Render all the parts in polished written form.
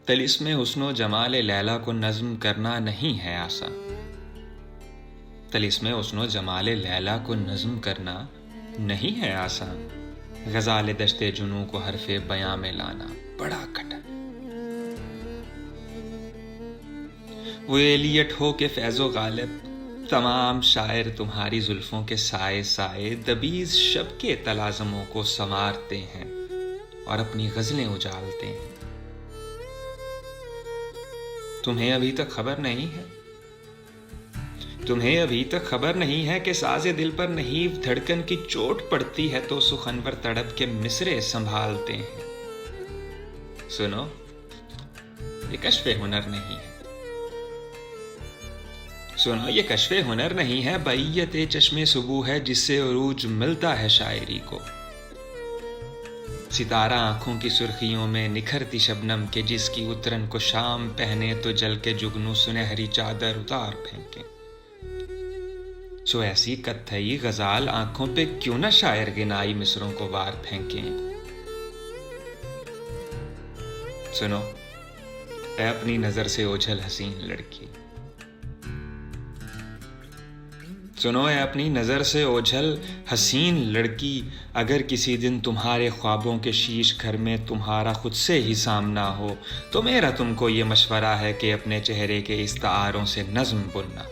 तिलिस्म हुस्न व जमाल लैला को नज़्म करना नहीं है आसान। तिलिस्म हुस्न व जमाल लैला को नज़्म करना नहीं है आसान। ग़ज़ाल दश्ते जुनू को हरफ़े बयां में लाना बड़ा कठिन। वो एलियट हो के फैज़ो गालिब, तमाम शायर तुम्हारी जुल्फ़ों के साए साए दबीज़ शब के तलाज़मों को संवारते हैं और अपनी गज़लें उजालते हैं। तुम्हें अभी तक खबर नहीं है, तुम्हें अभी तक खबर नहीं है कि साज़े दिल पर नहीफ धड़कन की चोट पड़ती है तो सुखनवर तड़प के मिसरे संभालते हैं। सुनो, ये कश्फ़े हुनर नहीं है, सुनो ये कश्फ़े हुनर नहीं है, बइयते चश्मे सुबह है जिससे उरूज मिलता है शायरी को। सितारा आंखों की सुर्खियों में निखरती शबनम के, जिसकी उतरन को शाम पहने तो जल के जुगनू सुनहरी चादर उतार फेंके। सो ऐसी कत्थई गजाल आंखों पे क्यों न शायर गिनाई मिसरों को वार फेंके। सुनो ऐ अपनी नजर से ओझल हसीन लड़की, सुनो ऐ अपनी नज़र से ओझल हसीन लड़की, अगर किसी दिन तुम्हारे ख्वाबों के शीश घर में तुम्हारा खुद से ही सामना हो तो मेरा तुमको ये मशवरा है कि अपने चेहरे के इस्तारों से नज़्म बुनना।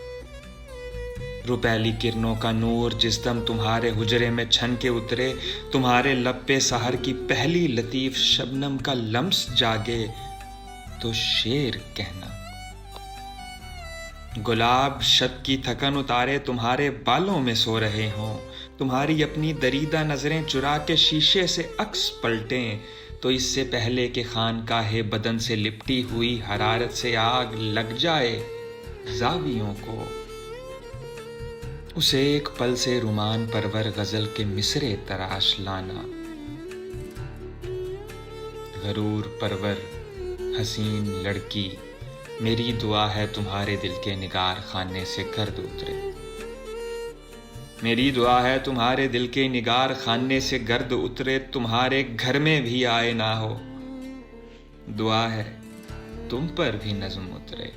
रुपैली किरणों का नूर जिस दम तुम्हारे हुजरे में छन के उतरे, तुम्हारे लब पे सहर की पहली लतीफ़ शबनम का लम्स जागे तो शेर कहना। गुलाब शब की थकन उतारे तुम्हारे बालों में सो रहे हों, तुम्हारी अपनी दरीदा नजरें चुरा के शीशे से अक्स पलटें तो इससे पहले कि खानकाहे बदन से लिपटी हुई हरारत से आग लग जाए ज़ावियों को, उसे एक पल से रुमान परवर गजल के मिसरे तराश लाना। गरूर परवर हसीन लड़की, मेरी दुआ है तुम्हारे दिल के निगार खाने से गर्द उतरे। मेरी दुआ है तुम्हारे दिल के निगार खाने से गर्द उतरे, तुम्हारे घर में भी आए ना हो। दुआ है तुम पर भी नज़्म उतरे,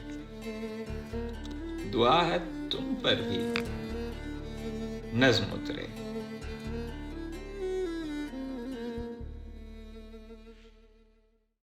दुआ है तुम पर भी नज़्म उतरे।